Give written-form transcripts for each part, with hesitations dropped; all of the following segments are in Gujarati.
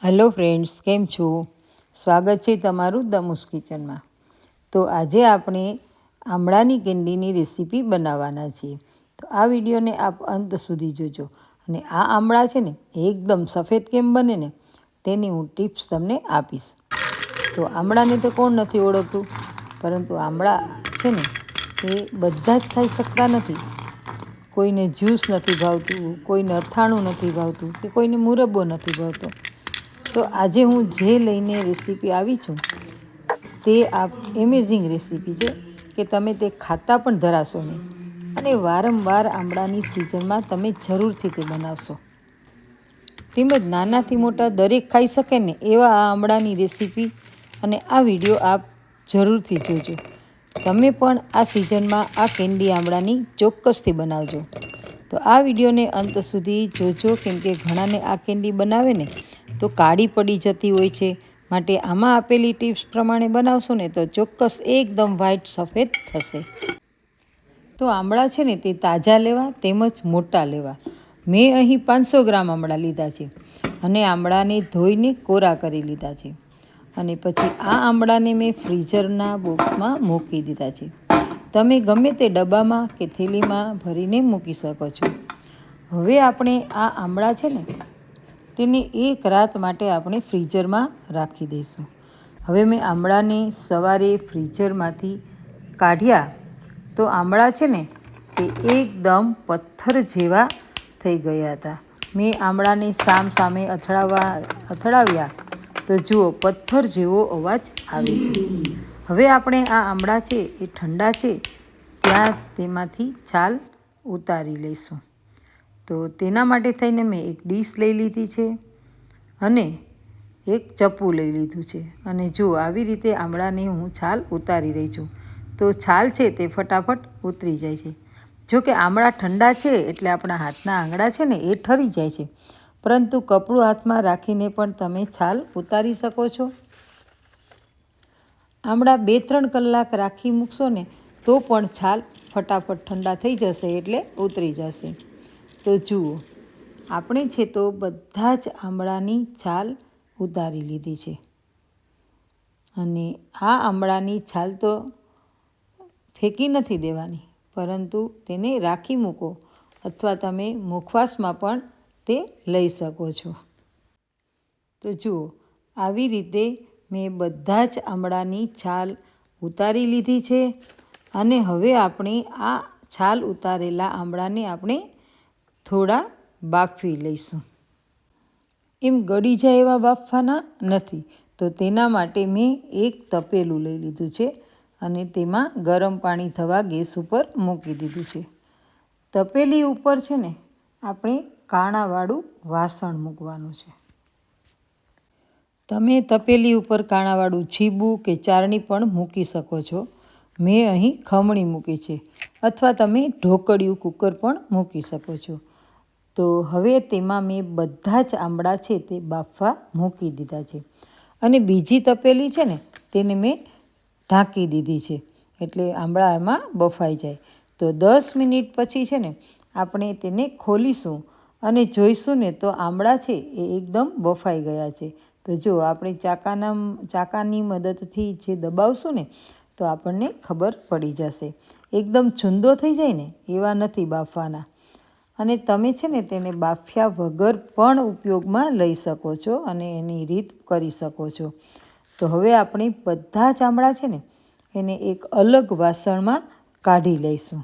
હેલો ફ્રેન્ડ્સ, કેમ છો? સ્વાગત છે તમારું દમુસ કિચનમાં. તો આજે આપણે આમળાની કેન્ડીની રેસીપી બનાવવાના છીએ. તો આ વિડીયોને આપ અંત સુધી જોજો. અને આ આમળા છે ને એકદમ સફેદ કેમ બને ને તેની હું ટિપ્સ તમને આપીશ. તો આમળાને તો કોણ નથી ઓળખતું, પરંતુ આમળા છે ને એ બધા જ ખાઈ શકતા નથી. કોઈને જ્યુસ નથી ભાવતું, કોઈને અથાણું નથી ભાવતું, કે કોઈને મુરબ્બો નથી ભાવતો. તો આજે હું જે લઈને રેસીપી આવી છું તે આ એમેઝિંગ રેસીપી છે કે તમે તે ખાતા પણ ધરાશો નહીં. અને વારંવાર આમળાની સિઝનમાં તમે જરૂરથી તે બનાવશો. તેમજ નાનાથી મોટા દરેક ખાઈ શકે ને એવા આ આમળાની રેસીપી અને આ વિડીયો આપ જરૂરથી જોજો. તમે પણ આ સિઝનમાં આ કેન્ડી આમળાની ચોક્કસથી બનાવજો. તો આ વિડીયોને અંત સુધી જોજો, કેમકે ઘણાને આ કેન્ડી બનાવે ને તો કાળી પડી જતી હોય છે. માટે આમાં આપેલી ટિપ્સ પ્રમાણે બનાવશો ને તો ચોક્કસ એકદમ વ્હાઈટ સફેદ થશે. તો આમળા છે ને તે તાજા લેવા તેમજ મોટા લેવા. મેં અહીં 500 ગ્રામ આમળા લીધા છે અને આમળાને ધોઈને કોરા કરી લીધા છે. અને પછી આ આમળાને મેં ફ્રીઝરના બોક્સમાં મૂકી દીધા છે. તમે ગમે તે ડબ્બામાં કે થેલીમાં ભરીને મૂકી શકો છો. હવે આપણે આ આમળા છે ને તેને એક રાત માટે આપણે ફ્રીઝરમાં રાખી દઈશું. હવે મેં આમળાને સવારે ફ્રીઝરમાંથી કાઢ્યા તો આમળા છે ને તે એકદમ પથ્થર જેવા થઈ ગયા હતા. મેં આમળાને સામે અથડાવ્યા તો જુઓ પથ્થર જેવો અવાજ આવે છે. હવે આપણે આ આમળા છે એ ઠંડા છે ત્યાં તેમાંથી છાલ ઉતારી લઈશું. તો તેના માટે થઈને મેં એક ડીશ લઈ લીધી છે અને એક ચપ્પુ લઈ લીધું છે. અને જો આવી રીતે આમળાને હું છાલ ઉતારી રહી છું. તો છાલ છે તે ફટાફટ ઉતરી જાય છે. જો કે આમળા ઠંડા છે એટલે આપણા હાથના આંગળા છે ને એ ઠરી જાય છે, પરંતુ કપડું હાથમાં રાખીને પણ તમે છાલ ઉતારી શકો છો. આમળા 2-3 કલાક રાખી મૂકશો ને તો પણ છાલ ફટાફટ ઠંડા થઈ જશે એટલે ઉતરી જશે. તો જુઓ આપણે છે તો બધા જ આમળાની છાલ ઉતારી લીધી છે. અને આ આમળાની છાલ તો ફેંકી નથી દેવાની, પરંતુ તેને રાખી મૂકો અથવા તમે મુખવાસમાં પણ તે લઈ શકો છો. તો જુઓ આવી રીતે મેં બધા જ આમળાની છાલ ઉતારી લીધી છે. અને હવે આપણે આ છાલ ઉતારેલા આમળાને આપણે થોડા બાફી લઈશું. એમ ગળી જાય એવા બાફવાના નથી. તો તેના માટે મેં એક તપેલું લઈ લીધું છે અને તેમાં ગરમ પાણી થવા ગેસ ઉપર મૂકી દીધું છે. તપેલી ઉપર છે ને આપણે કાણાવાળું વાસણ મૂકવાનું છે. તમે તપેલી ઉપર કાણાવાળું છીબું કે ચારણી પણ મૂકી શકો છો. મેં અહીં ખમણી મૂકી છે, અથવા તમે ઢોકળિયું કુકર પણ મૂકી શકો છો. તો હવે તેમાં મેં બધા જ આમળા છે તે બાફવા મૂકી દીધા છે. અને બીજી તપેલી છે ને તેને મેં ઢાંકી દીધી છે, એટલે આમળા એમાં બફાઈ જાય. તો 10 મિનિટ પછી છે ને આપણે તેને ખોલીશું અને જોઈશું ને તો આમળા છે એ એકદમ બફાઈ ગયા છે. તો જો આપણે ચાકાની મદદથી જે દબાવશું ને તો આપણને ખબર પડી જશે. એકદમ છુંદો થઈ જાય ને એવા નથી બાફવાના. અને તમે છે ને તેને બાફ્યા વગર પણ ઉપયોગમાં લઈ શકો છો અને એની રીત કરી શકો છો. તો હવે આપણે બધા જ આમળા છે ને એને એક અલગ વાસણમાં કાઢી લઈશું.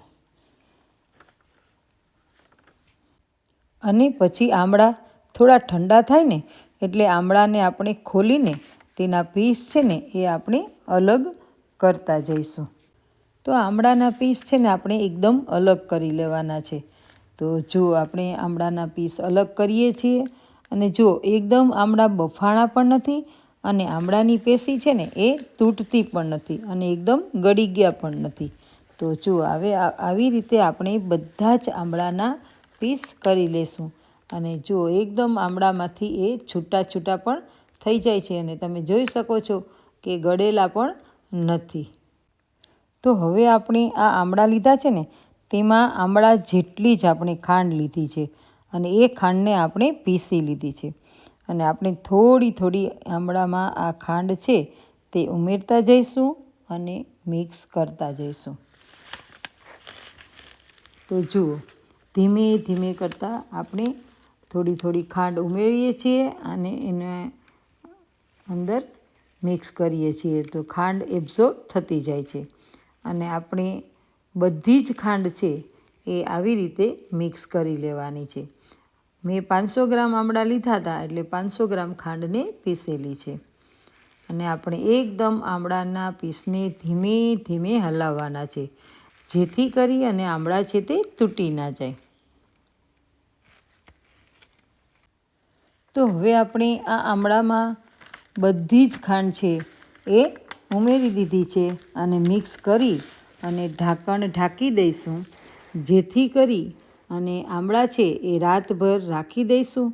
અને પછી આમળા થોડા ઠંડા થાય ને એટલે આમળાને આપણે ખોલીને તેના પીસ છે ને એ આપણે અલગ કરતા જઈશું. તો આમળાના પીસ છે ને આપણે એકદમ અલગ કરી લેવાના છે. તો જો આપણે આમળાના પીસ અલગ કરીએ છીએ અને જો એકદમ આમળા બફાણા પણ નથી અને આમળાની પેશી છે ને એ તૂટતી પણ નથી અને એકદમ ગળી ગયા પણ નથી. તો જો હવે આવી રીતે આપણે બધા જ આમળાના પીસ કરી લેશું. અને જો એકદમ આમળામાંથી એ છૂટા પણ થઈ જાય છે અને તમે જોઈ શકો છો કે ગળેલા પણ નથી. તો હવે આપણે આ આમળા લીધા છે ને તેમાં આમળા જેટલી જ આપણે ખાંડ લીધી છે અને એ ખાંડને આપણે પીસી લીધી છે. અને આપણે થોડી થોડી આમળામાં આ ખાંડ છે તે ઉમેરતા જઈશું અને મિક્સ કરતા જઈશું. તો જુઓ, ધીમે ધીમે કરતાં આપણે થોડી થોડી ખાંડ ઉમેરીએ છીએ અને એને અંદર મિક્સ કરીએ છીએ તો ખાંડ એબ્ઝોર્બ થતી જાય છે. અને આપણે બધી જ ખાંડ છે એ આવી રીતે મિક્સ કરી લેવાની છે. મેં 500 ગ્રામ આમળા લીધા હતા એટલે 500 ગ્રામ ખાંડને પીસેલી છે. અને આપણે એકદમ આમળાના પીસને ધીમે ધીમે હલાવવાના છે, જેથી કરી અને આમળા છે તે તૂટી ના જાય. તો હવે આપણે આ આમળામાં બધી જ ખાંડ છે એ ઉમેરી દીધી છે અને મિક્સ કરી અને ઢાંકણ ઢાંકી દઈશું, જેથી કરી અને આમળા છે એ રાતભર રાખી દઈશું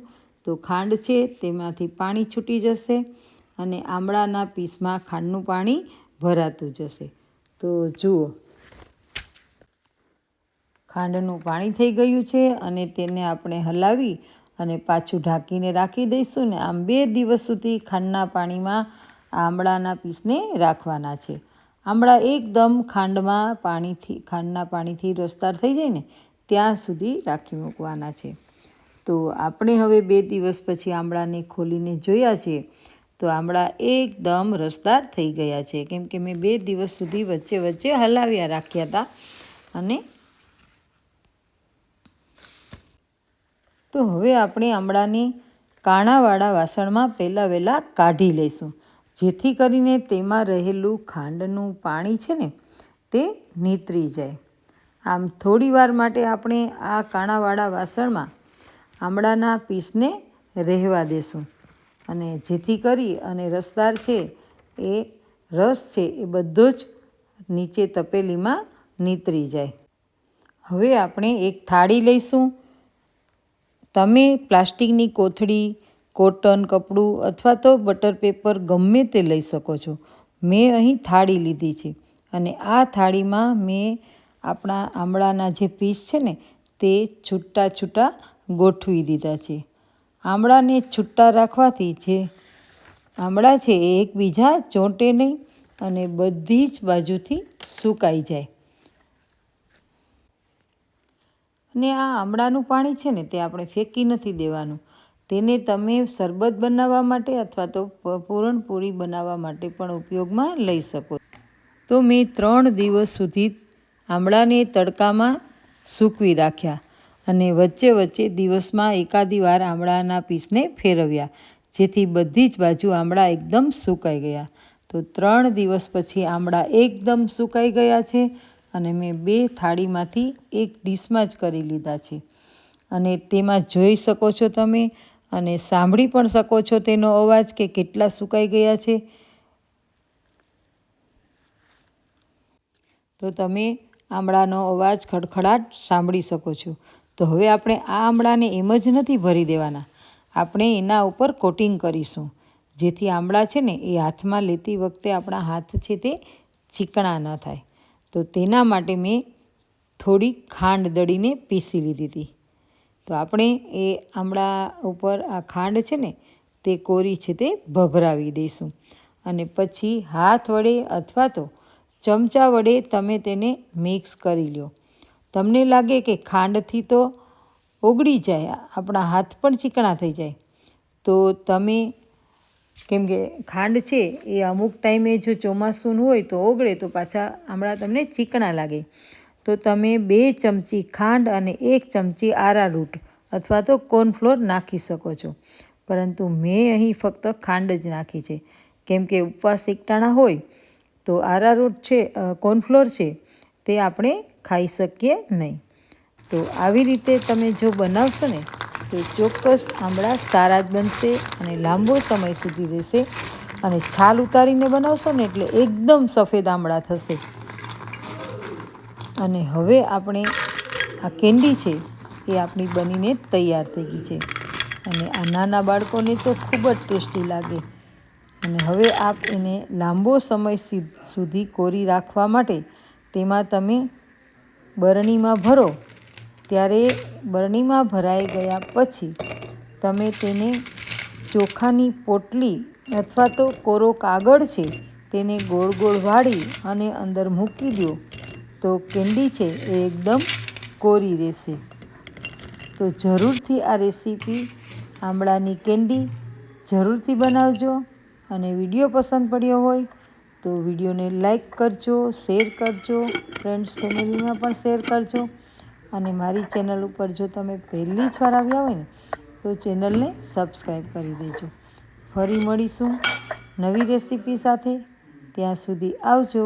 તો ખાંડ છે તેમાંથી પાણી છૂટી જશે અને આમળાના પીસમાં ખાંડનું પાણી ભરાતું જશે. તો જુઓ, ખાંડનું પાણી થઈ ગયું છે અને તેને આપણે હલાવી અને પાછું ઢાંકીને રાખી દઈશું ને આમ 2 દિવસ સુધી ખાંડના પાણીમાં આમળાના પીસને રાખવાના છે. આમળા એકદમ ખાંડના પાણીથી રસદાર થઈ જાય ને ત્યાં સુધી રાખી મૂકવાના છે. તો આપણે હવે 2 દિવસ પછી આમળાને ખોલીને જોયા છે તો આમળા એકદમ રસદાર થઈ ગયા છે, કેમ કે મેં 2 દિવસ સુધી વચ્ચે વચ્ચે હલાવ્યા રાખ્યા હતા. અને તો હવે આપણે આમળાને કાણાવાળા વાસણમાં વહેલા કાઢી લઈશું, જેથી કરીને તેમાં રહેલું ખાંડનું પાણી છે ને તે નીતરી જાય. આમ થોડી વાર માટે આપણે આ કાણાવાળા વાસણમાં આમળાના પીસને રહેવા દેશું અને જેથી કરી અને રસદાર છે એ રસ છે એ બધો જ નીચે તપેલીમાં નીતરી જાય. હવે આપણે એક થાળી લઈશું. તમે પ્લાસ્ટિકની કોથળી, કોટન કપડું અથવા તો બટર પેપર ગમે તે લઈ શકો છો. મેં અહીં થાળી લીધી છે અને આ થાળીમાં મેં આપણા આમળાના જે પીસ છે ને તે છૂટા છૂટા ગોઠવી દીધા છે. આમળાને છૂટા રાખવાથી જે આમળા છે એ એકબીજા ચોંટે નહીં અને બધી જ બાજુથી સુકાઈ જાય. અને આ આમળાનું પાણી છે ને તે આપણે ફેંકી નથી દેવાનું. તેને તમે શરબત બનાવવા માટે અથવા તો પૂરણપૂરી બનાવવા માટે પણ ઉપયોગમાં લઈ શકો. તો મેં 3 દિવસ સુધી આમળાને તડકામાં સૂકવી રાખ્યા અને વચ્ચે વચ્ચે દિવસમાં એકાદી વાર આમળાના પીસને ફેરવ્યા, જેથી બધી જ બાજુ આમળા એકદમ સુકાઈ ગયા. તો 3 દિવસ પછી આમળા એકદમ સુકાઈ ગયા છે અને મેં 2 થાળીમાંથી 1 ડીશમાં જ કરી લીધા છે. અને તેમાં જોઈ શકો છો તમે અને સાંભળી પણ શકો છો તેનો અવાજ કે કેટલા સુકાઈ ગયા છે. તો તમે આમળાનો અવાજ ખડખડાટ સાંભળી શકો છો. તો હવે આપણે આ આમળાને એમ જ નથી ભરી દેવાના, આપણે એના ઉપર કોટિંગ કરીશું, જેથી આમળા છે ને એ હાથમાં લેતી વખતે આપણા હાથ છે તે ચીકણા ન થાય. તો તેના માટે મેં થોડી ખાંડ દળીને પીસી લીધી હતી. તો આપણે એ આમળા ઉપર આ ખાંડ છે ને તે કોરી છે તે ભભરાવી દઈશું અને પછી હાથ વડે અથવા તો ચમચા વડે તમે તેને મિક્સ કરી લો. તમને લાગે કે ખાંડથી તો ઓગળી જાય, આપણા હાથ પણ ચીકણા થઈ જાય, તો તમે કેમ કે ખાંડ છે એ અમુક ટાઈમે જો ચોમાસું હોય તો ઓગળે તો પાછા આમળા તમને ચીકણા લાગે. તો તમે 2 ચમચી ખાંડ અને 1 ચમચી આરારૂટ અથવા તો કોર્નફ્લોર નાખી શકો છો. પરંતુ મેં અહીં ફક્ત ખાંડ જ નાખી છે, કેમ કે ઉપવાસ એકટાણા હોય તો આરારૂટ છે, કોર્નફ્લોર છે તે આપણે ખાઈ શકીએ નહીં. તો આવી રીતે તમે જો બનાવશો ને તો ચોક્કસ આમળા સારા જ બનશે અને લાંબો સમય સુધી રહેશે. અને છાલ ઉતારીને બનાવશો ને એટલે એકદમ સફેદ આમળા થશે. અને હવે આપણે આ કેન્ડી છે એ આપણી બનીને તૈયાર થઈ ગઈ છે અને આ નાના બાળકોને તો ખૂબ જ ટેસ્ટી લાગે. અને હવે આપ એને લાંબો સમય સુધી કોરી રાખવા માટે તેમાં તમે બરણીમાં ભરો. ત્યારે બરણીમાં ભરાઈ ગયા પછી તમે તેને ચોખાની પોટલી અથવા તો કોરો કાગળ છે તેને ગોળ ગોળ વાળી અને અંદર મૂકી દો તો કેન્ડી છે એ એકદમ કોરી રહેશે. તો જરૂરથી આ રેસીપી આંબળાની કેન્ડી જરૂરથી બનાવજો. અને વિડીયો પસંદ પડ્યો હોય તો વિડીયોને લાઈક કરજો, શેર કરજો, ફ્રેન્ડ્સ ફેમિલીમાં પણ શેર કરજો. અને મારી ચેનલ ઉપર જો તમે પહેલી જ વાર આવ્યા હોય ને તો ચેનલને સબસ્ક્રાઈબ કરી દેજો. ફરી મળીશું નવી રેસીપી સાથે. ત્યાં સુધી આવજો.